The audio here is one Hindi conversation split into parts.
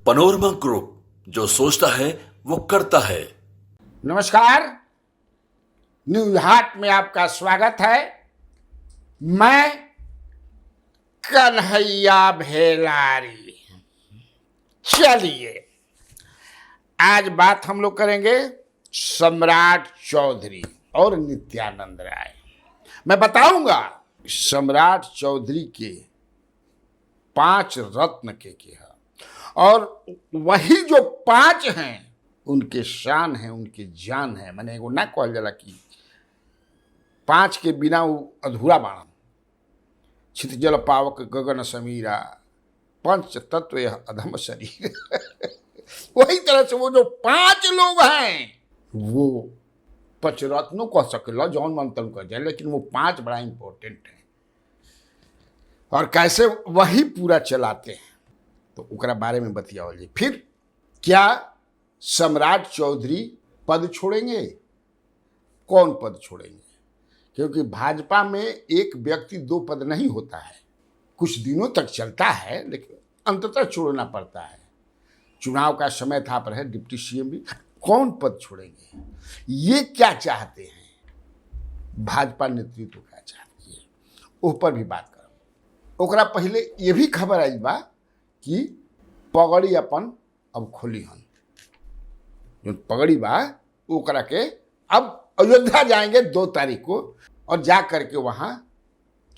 पनोरमा ग्रुप, जो सोचता है वो करता है। नमस्कार, न्यूज हाट में आपका स्वागत है। मैं कन्हैया भेलारी। चलिए, आज बात हम लोग करेंगे सम्राट चौधरी और नित्यानंद राय। मैं बताऊंगा सम्राट चौधरी के 5 रत्न के हैं और वही जो 5 हैं उनके शान है, उनके जान है। मैंने एगो ना कहल जाला कि 5 के बिना वो अधूरा बाणन। छित जल पावक गगन समीरा, पंच तत्व यह अधम शरीर। वही तरह से वो जो 5 लोग हैं वो पंचरत्नों कह सकेला, जौन मन तन कह जाए, लेकिन वो 5 बड़ा इंपॉर्टेंट है और कैसे वही पूरा चलाते हैं तो उकरा बारे में बतियावल जी। फिर क्या सम्राट चौधरी पद छोड़ेंगे? कौन पद छोड़ेंगे? क्योंकि भाजपा में एक व्यक्ति 2 पद नहीं होता है, कुछ दिनों तक चलता है लेकिन अंततः छोड़ना पड़ता है। चुनाव का समय था पर है, डिप्टी सीएम भी। कौन पद छोड़ेंगे? ये क्या चाहते हैं? भाजपा नेतृत्व क्या चाहती है, उस पर भी बात करो। ओकरा पहले ये भी खबर आई बा कि पगड़ी अपन अब खोली हन। जो पगड़ी बा ओकरा के अब अयोध्या जाएंगे 2 तारीख को और जा करके वहाँ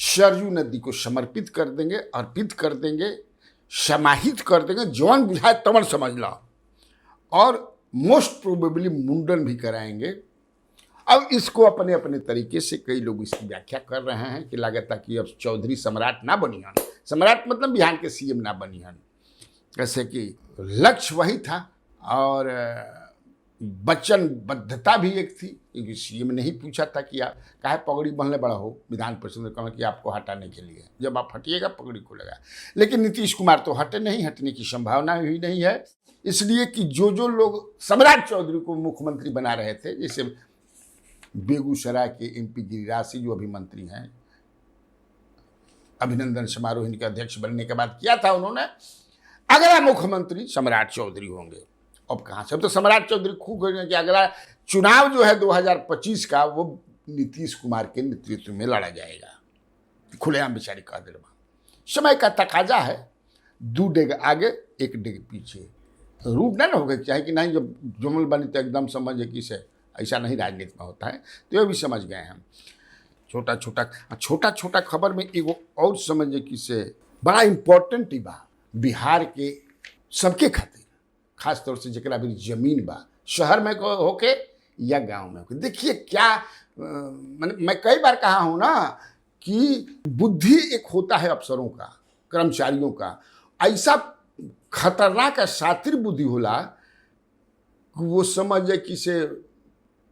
सरयू नदी को समर्पित कर देंगे, अर्पित कर देंगे, समाहित कर देंगे, जौन बुझाए तमन समझ लो। और मोस्ट प्रोबेबली मुंडन भी कराएंगे। अब इसको अपने अपने तरीके से कई लोग इसकी व्याख्या कर रहे हैं कि लागत कि अब चौधरी सम्राट ना बनी हन। सम्राट मतलब बिहार के सीएम ना बनी हन। जैसे कि लक्ष्य वही था और वचनबद्धता भी एक थी, क्योंकि सीएम ने ही पूछा था कि आप काहे पगड़ी बंधले बड़ा हो। विधान परिषद ने कहा कि आपको हटाने के लिए, जब आप हटिएगा पगड़ी खुलेगा। लेकिन नीतीश कुमार तो हटे नहीं, हटने की संभावना भी नहीं है। इसलिए कि जो लोग सम्राट चौधरी को मुख्यमंत्री बना रहे थे, जैसे बेगूसराय के एमपी गिरिराज सिंह जो अभी मंत्री हैं, अभिनंदन समारोह इनके अध्यक्ष बनने के बाद किया था उन्होंने, अगला मुख्यमंत्री सम्राट चौधरी होंगे। अब कहाँ से? अब तो सम्राट चौधरी खूब गए कि अगला चुनाव जो है 2025 का वो नीतीश कुमार के नेतृत्व में लड़ा जाएगा। खुलेआम बेचारी कह दे रहा। समय का तकाजा है, 2 डेग आगे 1 डेग पीछे। रूप ना होगा चाहे कि नहीं, जब जुमल बनी तो एकदम समझे कि से ऐसा नहीं राजनीति में होता है। तो ये भी समझ गए हम। छोटा छोटा खबर में एगो और समझे कि से बड़ा इम्पोर्टेंट ही बा बिहार के सबके खातिर, खास तौर से जरा भी जमीन बा, शहर में होके या गांव में होके। देखिए क्या मैं कई बार कहा हूँ ना कि बुद्धि एक होता है अफसरों का, कर्मचारियों का, ऐसा खतरनाक है शातिर बुद्धि होला कि वो समझे कि से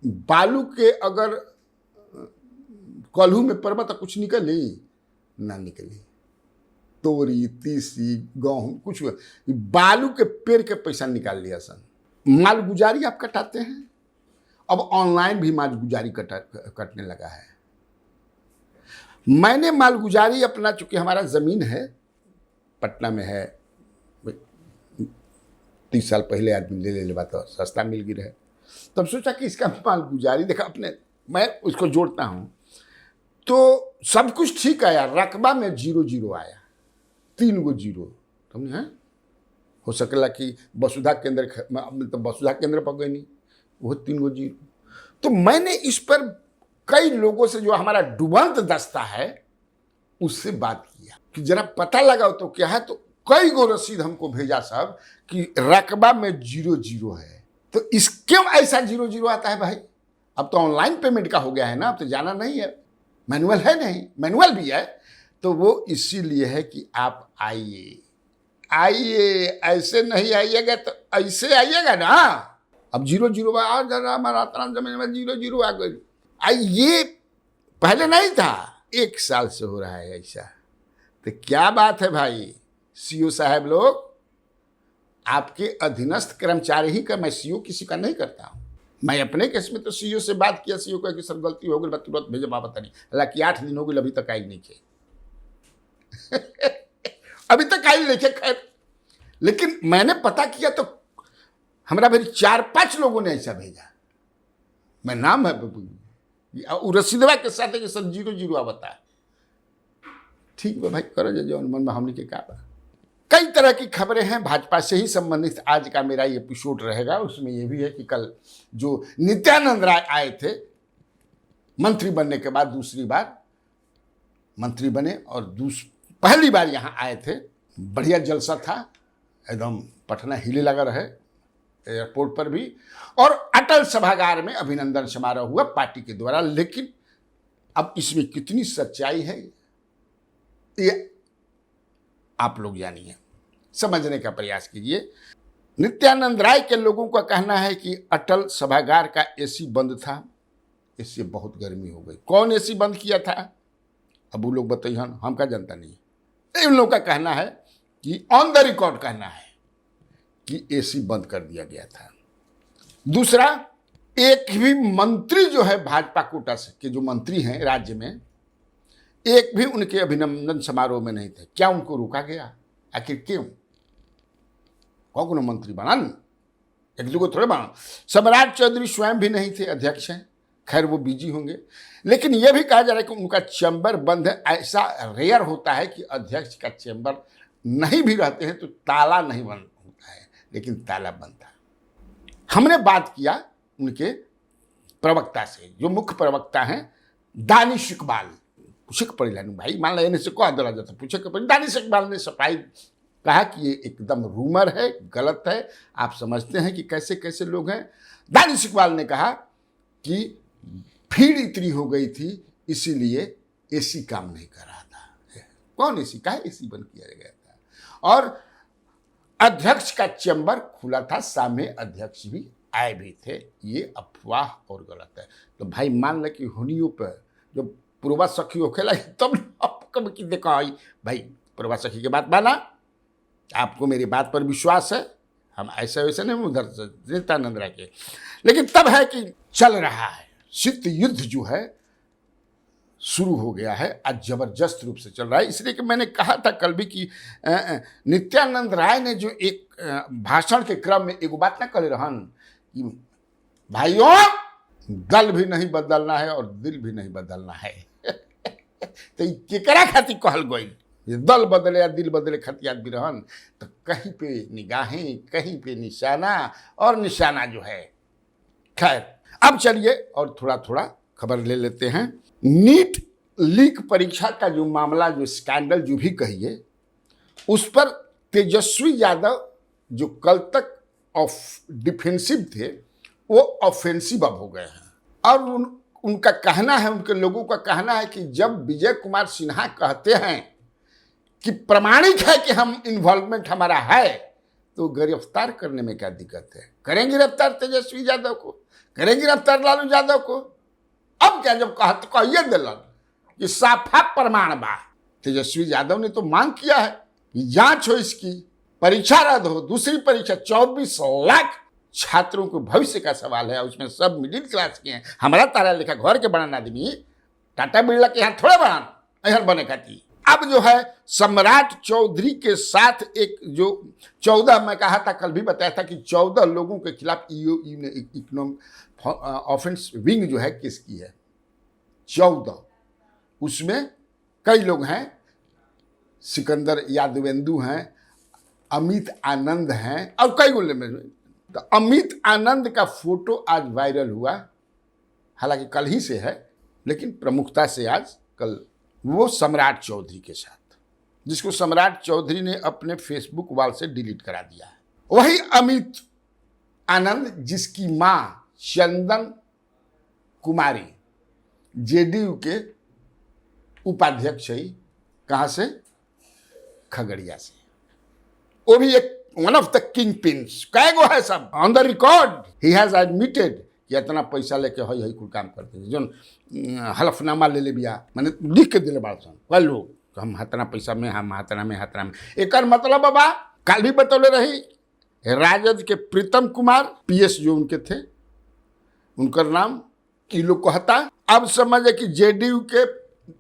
बालू के अगर कलहू में परबा तो कुछ निकली ना निकली। तोरी, तीसी, गेहूं, कुछ बालू के पेड़ के पैसा निकाल लिया सन। मालगुजारी आप कटाते हैं, अब ऑनलाइन भी मालगुजारी कटने लगा है। मैंने मालगुजारी अपना, चूंकि हमारा ज़मीन है पटना में है, 30 साल पहले आदमी ले बात तो सस्ता मिल गई रहे, तब सोचा कि इसका मालगुजारी देखा अपने, मैं उसको जोड़ता हूँ तो सब कुछ ठीक आया। रकबा में 0-0 आया, 3 गो 0। तुमने हैं हो सकला कि वसुधा केंद्र, तो वसुधा केंद्र पर गई नहीं, वो 3 गो 0। तो मैंने इस पर कई लोगों से जो हमारा डुबंत दस्ता है उससे बात किया कि जरा पता लगाओ तो क्या है। तो कई गो रसीद हमको भेजा सब कि रकबा में 0-0 है। तो इस क्यों ऐसा 0-0 आता है भाई? अब तो ऑनलाइन पेमेंट का हो गया है ना, अब तो जाना नहीं है, मैनुअल है नहीं, मैनुअल भी है। तो वो इसीलिए है कि आप आइए, ऐसे नहीं आइएगा तो ऐसे आइएगा ना। अब 0-0 आ जरा हमारा जमीन में 0-0 आ गई। ये पहले नहीं था, 1 साल से हो रहा है ऐसा। तो क्या बात है भाई? सीओ साहब लोग, आपके अधीनस्थ कर्मचारी ही का, मैं सीओ किसी का नहीं करता हूँ। मैं अपने केस में तो सीईओ से बात किया, सीईओ कहा कि सर गलती हो गई, तुरंत भेजे बाबा नहीं। हालांकि 8 दिन हो गए अभी तक आई नहीं थे। अभी तक आई नहीं थे। खैर लेकिन मैंने पता किया तो हमारा भाई 4-5 लोगों ने ऐसा भेजा। मैं नाम है रसीदवा के साथ है कि सब 0-0 आवता। ठीक है भाई, करो जो मन में हमने के का। कई तरह की खबरें हैं भाजपा से ही संबंधित आज का मेरा ये एपिसोड रहेगा। उसमें यह भी है कि कल जो नित्यानंद राय आए थे मंत्री बनने के बाद, दूसरी बार मंत्री बने और पहली बार यहाँ आए थे, बढ़िया जलसा था, एकदम पटना हिले लगा रहे एयरपोर्ट पर भी, और अटल सभागार में अभिनंदन समारोह हुआ पार्टी के द्वारा। लेकिन अब इसमें कितनी सच्चाई है ये आप लोग जानिए, समझने का प्रयास कीजिए। नित्यानंद राय के लोगों का कहना है कि अटल सभागार का एसी बंद था, इससे बहुत गर्मी हो गई। कौन एसी बंद किया था अब वो लोग बताइए, हम का जनता नहीं। इन लोगों का कहना है कि ऑन द रिकॉर्ड कहना है कि एसी बंद कर दिया गया था। दूसरा, एक भी मंत्री जो है भाजपा कोटा से के जो मंत्री हैं राज्य में, एक भी उनके अभिनंदन समारोह में नहीं थे। क्या उनको रोका गया? आखिर क्यों? कौन मंत्री बना नहीं, एक दो थोड़े बना। सम्राट चौधरी स्वयं भी नहीं थे, अध्यक्ष हैं, खैर वो बिजी होंगे। लेकिन यह भी कहा जा रहा है कि उनका चैम्बर बंद है। ऐसा रेयर होता है कि अध्यक्ष का चैम्बर नहीं भी रहते हैं तो ताला नहीं बंद होता है, लेकिन ताला बंद था। हमने बात किया उनके प्रवक्ता से, जो मुख्य प्रवक्ता हैं दानिश इकबाल। पूछे के पड़ी लानू भाई, मान लेने से कह दिला जाता, पूछे के पड़ी। दानिश इकबाल ने सफाई कहा कि ये एकदम रूमर है, गलत है। आप समझते हैं कि कैसे कैसे लोग हैं। दानिश इकबाल ने कहा कि भीड़ इतनी हो गई थी इसीलिए एसी काम नहीं कर रहा था। कौन एसी? का एसी बंद किया गया था, और अध्यक्ष का चैम्बर खुला था, सामने अध्यक्ष भी आए भी थे। ये अफवाह और गलत है। तो भाई मान ले कि हुनियों पर जो पूर्वा सखी होखेला तब आपको की देखा भाई पूर्वा सखी के बात माना, आपको मेरी बात पर विश्वास है, हम ऐसे वैसे नहीं उधर से नित्यानंद राय के। लेकिन तब है कि चल रहा है शीत युद्ध जो है शुरू हो गया है, आज जबरदस्त रूप से चल रहा है। इसलिए कि मैंने कहा था कल भी कि नित्यानंद राय ने जो एक भाषण के क्रम में एक बात ना करे रहन कि भाइयों दल भी नहीं बदलना है और दिल भी नहीं बदलना है। तो केकरा खातिर कहल गई दल बदले या दिल बदले खातिर आदमी रहन, तो कहीं पे निगाहें, कहीं पे निशाना, और निशाना जो है। खैर अब चलिए और थोड़ा थोड़ा खबर ले लेते हैं। नीट लीक परीक्षा का जो मामला, जो स्कैंडल जो भी कहिए, उस पर तेजस्वी यादव जो कल तक डिफेंसिव थे वो ऑफेंसिव अब हो गए हैं। और उनका कहना है, उनके लोगों का कहना है कि जब विजय कुमार सिन्हा कहते हैं कि प्रमाणिक है कि हम इन्वॉल्वमेंट हमारा है, तो गिरफ्तार करने में क्या दिक्कत है? करेंगे गिरफ्तार तेजस्वी यादव को, करेंगे गिरफ्तार लालू यादव को। अब क्या जब कहिए दिलन कि साफा प्रमाण बा, तेजस्वी यादव ने तो मांग किया है कि जांच हो, इसकी परीक्षा रद्द हो, दूसरी परीक्षा। 24 लाख छात्रों के भविष्य का सवाल है, उसमें सब मिडिल क्लास के हैं। हमारा तारा लिखा घर के बनाना आदमी टाटा बिरला के यहाँ थोड़े बनाना यहाँ बने खाती। अब जो है सम्राट चौधरी के साथ एक जो 14, मैं कहा था कल भी बताया था कि 14 लोगों के खिलाफ ईओई ने इकोनॉमिक ऑफेंस विंग जो है केस की है। 14, उसमें कई लोग हैं, सिकंदर यादवेंदु हैं, अमित आनंद हैं, और कई गोले में। तो अमित आनंद का फोटो आज वायरल हुआ, हालांकि कल ही से है, लेकिन प्रमुखता से आज कल वो सम्राट चौधरी के साथ, जिसको सम्राट चौधरी ने अपने फेसबुक वॉल से डिलीट करा दिया है। वही अमित आनंद जिसकी मां चंदन कुमारी जेडीयू के उपाध्यक्ष है, कहां से? खगड़िया से। वो भी एक one of the king pins. कई गो है सब on the record. He has admitted कि इतना पैसा लेके हई कुल काम करते हैं, जो हलफनामा ले ले बिया, मैंने लिख के दिले बाड़ सन कई लोग हम हतना पैसा में, हम हतना में, हतना में। एक मतलब बाबा कल भी बतौले रही, राजद के प्रीतम कुमार पीएस जो उनके थे, उनका नाम की लोग कहता। अब समझे कि जेडीयू के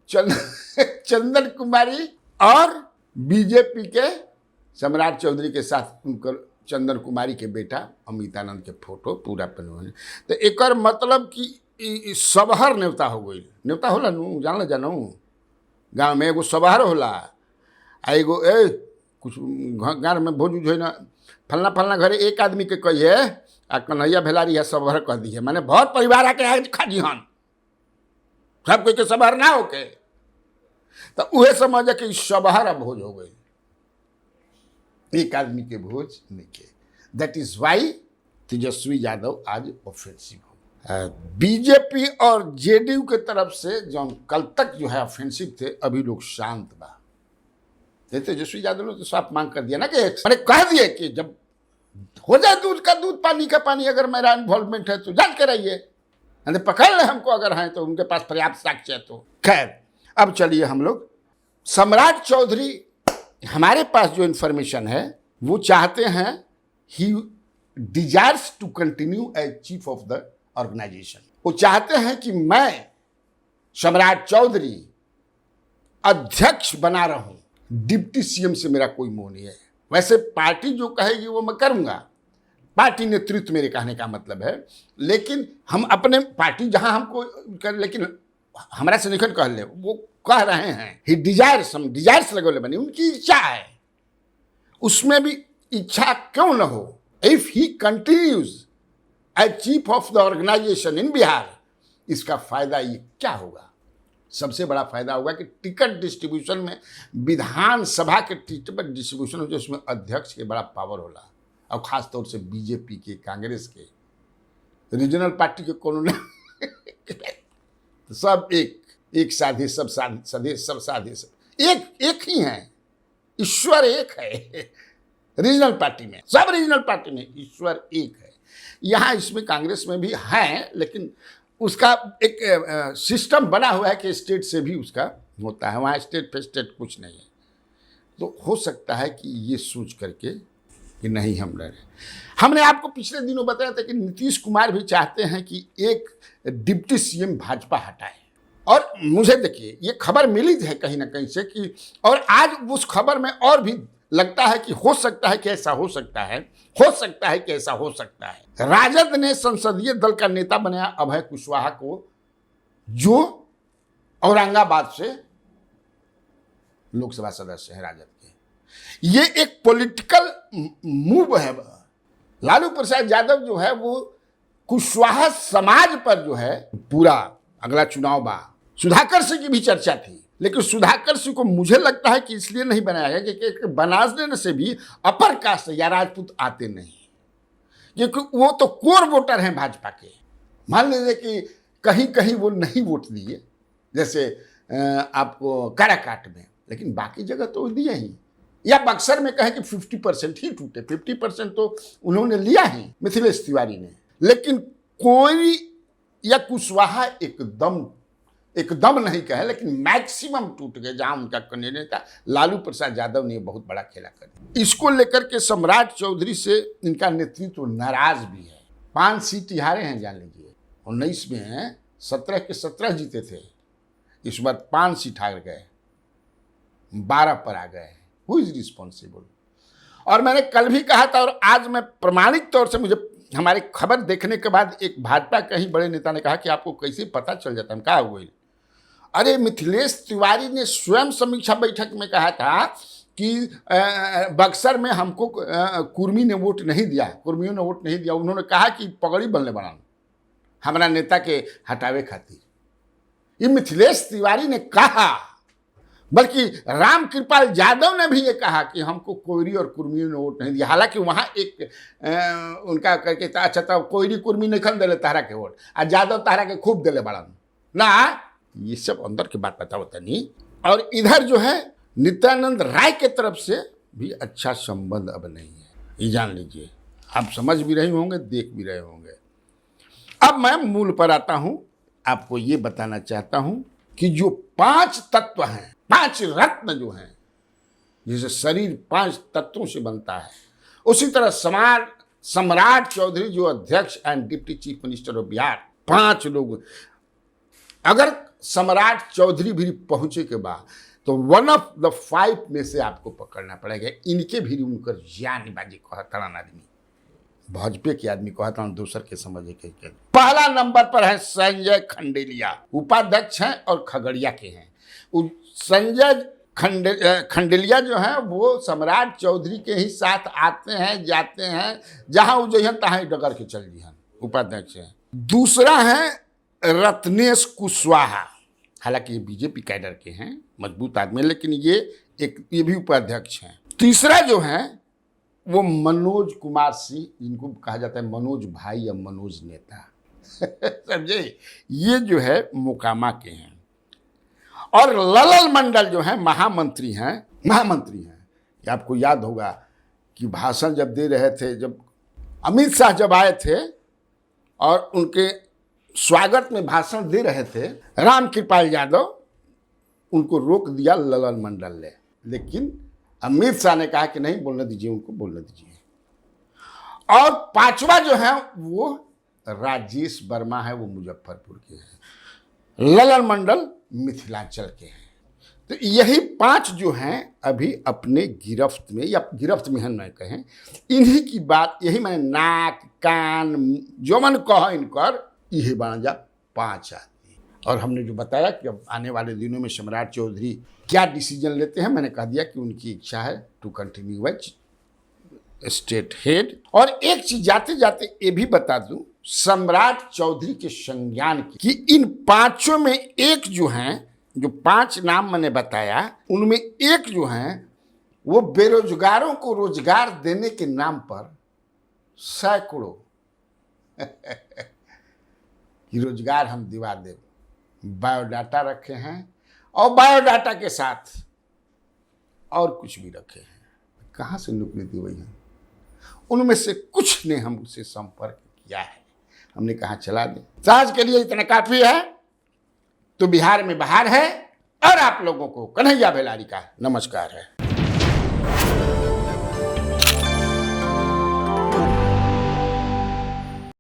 चंदन कुमारी और बीजेपी के सम्राट चौधरी के साथ उनकर चंदन कुमारी के बेटा अमितानंद के फोटो पूरा बनवाने। तो एक मतलब कि सबहर नेवता हो गई। नेवता होला नू जानल जानू, गाँव में एगो सबहर होला आ एगो कुछ गाँव में भोज उज हो ना, फलना फलना घरे एक आदमी के कहिए आ कन्हैया भेलारी है सबहर कह दी है, माने बहुत परिवार आके आज खाजी हन, सब कोई के सबहर ना होके। तो उहे समझ कि सबहर भोज हो गई, एक आदमी के भोज नहीं के। That is why Tejashwi Yadav आज ऑफेंसिव हो। बीजेपी और जेडीयू के तरफ से जो कल तक जो है ऑफेंसिव थे, अभी लोग शांत बा। तेजस्वी यादव ने तो साफ मांग कर दिया ना कि मैंने कह दिया कि जब हो जाए दूध का दूध पानी का पानी, अगर मेरा इन्वॉल्वमेंट है तो जांच कराइए, पकड़ ले हमको अगर हैं तो, उनके पास पर्याप्त साक्ष्य है तो। खैर अब चलिए हम लोग सम्राट चौधरी, हमारे पास जो इन्फॉर्मेशन है वो चाहते हैं, he desires to continue as chief of the organisation. वो चाहते हैं कि मैं सम्राट चौधरी अध्यक्ष बना रहूं, डिप्टी सीएम से मेरा कोई मोह नहीं है। वैसे पार्टी जो कहेगी वो मैं करूंगा, पार्टी नेतृत्व मेरे कहने का मतलब है, लेकिन हम अपने पार्टी जहां हमको कर, लेकिन हमारा से निकट कह ले, वो कह रहे हैं ही डिजायर्स, हम डिजायर्स लगोले बनी, उनकी इच्छा है, उसमें भी इच्छा क्यों न हो। If he continues as chief of the organisation in Bihar, इसका फायदा ये क्या होगा? सबसे बड़ा फायदा होगा कि टिकट डिस्ट्रीब्यूशन में, विधानसभा के टिकट डिस्ट्रीब्यूशन में जो उसमें अध्यक्ष के बड़ा पावर होला, और खास तौर से बीजेपी के, कांग्रेस के, रीजनल पार्टी के कोनो तो सब एक साधे सब साधे सब साधे सब एक ही हैं, ईश्वर एक है। रीजनल पार्टी में, सब रीजनल पार्टी में ईश्वर एक है। यहाँ इसमें कांग्रेस में भी है, लेकिन उसका एक सिस्टम बना हुआ है कि स्टेट से भी उसका होता है, वहाँ स्टेट पे स्टेट कुछ नहीं है। तो हो सकता है कि ये सोच करके कि नहीं हम डरे। हमने आपको पिछले दिनों बताया था कि नीतीश कुमार भी चाहते हैं कि एक डिप्टी सीएम भाजपा हटाए, और मुझे देखिए ये खबर मिली है कहीं ना कहीं से कि, और आज उस खबर में और भी लगता है कि हो सकता है कि ऐसा हो सकता है, हो सकता है कि ऐसा हो सकता है। राजद ने संसदीय दल का नेता बनाया अभय कुशवाहा को, जो औरंगाबाद से लोकसभा सदस्य है राजद के। ये एक पॉलिटिकल मूव है। लालू प्रसाद यादव जो है वो कुशवाहा समाज पर जो है पूरा, अगला चुनाव बा, सुधाकर सिंह की भी चर्चा थी, लेकिन सुधाकर सिंह को मुझे लगता है कि इसलिए नहीं बनाया गया क्योंकि बनाने से भी अपर कास्ट या राजपूत आते नहीं, क्योंकि वो तो कोर वोटर हैं भाजपा के। मान लीजिए कि कहीं कहीं वो नहीं वोट दिए, जैसे आपको काराकाट में, लेकिन बाकी जगह तो दिए ही, या बक्सर में कहें कि 50% ही टूटे, 50% तो उन्होंने लिया ही मिथिलेश तिवारी ने, लेकिन कोई या कुशवाहा एकदम नहीं कहे, लेकिन मैक्सिमम टूट गए। जहां उनका नेता लालू प्रसाद यादव ने बहुत बड़ा खेला कर दिया। इसको लेकर के सम्राट चौधरी से इनका नेतृत्व नाराज भी है। 5 सीट हारे हैं, जान लीजिए 19 में 17 के 17 जीते थे, इस बार 5 सीट हार गए, 12 पर आ गए। Who is responsible? और मैंने कल भी कहा था, और आज मैं प्रमाणिक तौर से, मुझे हमारी खबर देखने के बाद एक भाजपा के ही बड़े नेता ने कहा कि आपको कैसे पता चल जाता है? कहा हुआ, अरे मिथिलेश तिवारी ने स्वयं समीक्षा बैठक में कहा था कि बक्सर में हमको कुर्मी ने वोट नहीं दिया, कुर्मियों ने वोट नहीं दिया। उन्होंने कहा कि पगड़ी बनले बना हमारा नेता के हटावे खातिर। ये मिथिलेश तिवारी ने कहा, बल्कि राम कृपाल यादव ने भी ये कहा कि हमको कोयरी और कुर्मियों ने वोट नहीं दिया। हालांकि वहाँ एक उनका करके था, अच्छा था कोयरी कुर्मी नहीं खन दिले तारा के वोट, और यादव तारा के खूब दिले बड़ा ना। ये सब अंदर की बात पता होता नहीं। और इधर जो है नित्यानंद राय के तरफ से भी अच्छा संबंध अब नहीं है, ये जान लीजिए। आप समझ भी रहे होंगे, देख भी रहे होंगे। अब मैं मूल पर आता हूं, आपको ये बताना चाहता हूं कि जो 5 तत्व हैं, 5 रत्न जो हैं, जैसे शरीर 5 तत्वों से बनता है, उसी तरह सम्राट चौधरी जो अध्यक्ष and deputy chief minister of Bihar, 5 लोग। अगर सम्राट चौधरी भी पहुंचे के बाद तो वन ऑफ द 5 में से आपको पकड़ना पड़ेगा। इनके भी उनकर जानबाजी कहतड़न आदमी, भाजपा के आदमी कहता हूँ, दूसर के समझे के। पहला नंबर पर है संजय खंडेलिया, उपाध्यक्ष हैं और खगड़िया के हैं। संजय खंडेलिया जो है वो सम्राट चौधरी के ही साथ आते हैं जाते हैं, जहां वो जहन तहां डगर के चल जिहन, उपाध्यक्ष हैं। दूसरा है रत्नेश कुशवाहा, हालांकि ये बीजेपी कैडर के हैं, मजबूत आदमी, लेकिन ये भी उपाध्यक्ष हैं। तीसरा जो है वो मनोज कुमार सिंह, जिनको कहा जाता है मनोज भाई या मनोज नेता समझे, ये जो है मोकामा के हैं। और ललन मंडल जो है महामंत्री हैं। ये आपको याद होगा कि भाषण जब दे रहे थे, जब अमित शाह जब आए थे और उनके स्वागत में भाषण दे रहे थे, राम कृपाल यादव उनको रोक दिया ललन मंडल ने, लेकिन अमित शाह ने कहा कि नहीं, बोलने दीजिए, उनको बोलने दीजिए। और 5वां जो है वो राजेश वर्मा है, वो मुजफ्फरपुर के हैं। ललन मंडल मिथिलांचल के हैं। तो यही 5 जो हैं अभी अपने गिरफ्त में, या गिरफ्त में हम न कहें, इन्हीं की बात, यही मैंने नाक कान जो मन कह इनकर, यही बना जा 5 आदमी। और हमने जो बताया कि अब आने वाले दिनों में सम्राट चौधरी क्या डिसीजन लेते हैं, मैंने कह दिया कि उनकी इच्छा है to continue as state head. और एक चीज जाते जाते ये भी बता दूं सम्राट चौधरी के संज्ञान की, कि इन 5 में एक जो हैं, जो 5 नाम मैंने बताया, उनमें एक जो हैं वो बेरोजगारों को रोजगार देने के नाम पर सैकड़ों कि रोजगार हम दिवा दे, बायोडाटा रखे हैं, और बायोडाटा के साथ और कुछ भी रखे हैं। कहाँ से नौकरी दी हुई है? उनमें से कुछ ने हमसे संपर्क किया है, हमने कहा चला दें। तो आज के लिए इतना काफी है। तो बिहार में बहार है, और आप लोगों को कन्हैया बेलारी का नमस्कार है।